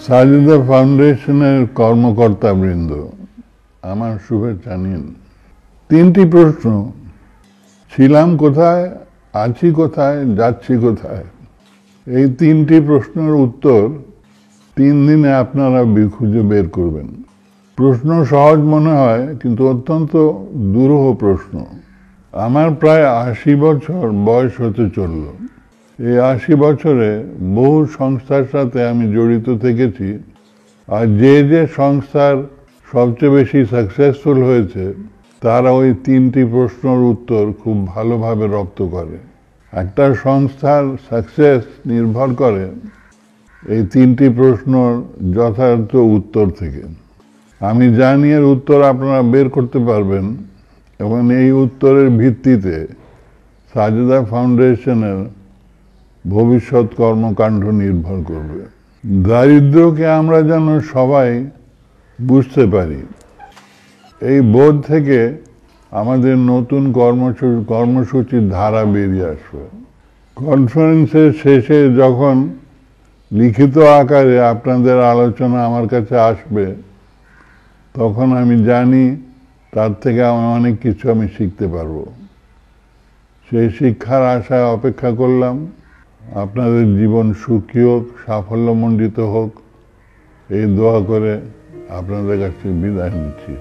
সাজিদা ফাউন্ডেশনের কর্মকর্তাবৃন্দ, আমার শুভেচ্ছা নিন। 3টি প্রশ্ন, ছিলাম কোথায়, আছি কোথায়, যাচ্ছি কোথায়। এই 3টি প্রশ্নের উত্তর 3 দিনে আপনারা খুঁজে বের করবেন। প্রশ্ন সহজ মনে হয়, কিন্তু অত্যন্ত দুরূহ প্রশ্ন। আমার প্রায় 80 বছর বয়স হতে চলল। এই 80 বছরে বহু সংস্থার সাথে আমি জড়িত থেকেছি, আর যে যে সংস্থার সবচেয়ে বেশি সাকসেসফুল হয়েছে তারা ওই 3টি প্রশ্নের উত্তর খুব ভালোভাবে রপ্ত করে। একটা সংস্থার সাকসেস নির্ভর করে এই 3টি প্রশ্নের যথার্থ উত্তর থেকে। আমি জানি এর উত্তর আপনারা বের করতে পারবেন, এবং এই উত্তরের ভিত্তিতে সাজিদা ফাউন্ডেশনের ভবিষ্যৎ কর্মকাণ্ড নির্ভর করবে। দারিদ্র্যকে আমরা যেন সবাই বুঝতে পারি, এই বোধ থেকে আমাদের নতুন কর্মসূচির ধারা বেরিয়ে আসবে। কনফারেন্সের শেষে যখন লিখিত আকারে আপনাদের আলোচনা আমার কাছে আসবে, তখন আমি জানি তার থেকে অনেক কিছু আমি শিখতে পারবো। সেই শিক্ষার আশায় অপেক্ষা করলাম। আপনাদের জীবন সুখী হোক, সাফল্যমণ্ডিত হোক, এই দোয়া করে আপনাদের কাছে বিদায় নিচ্ছি।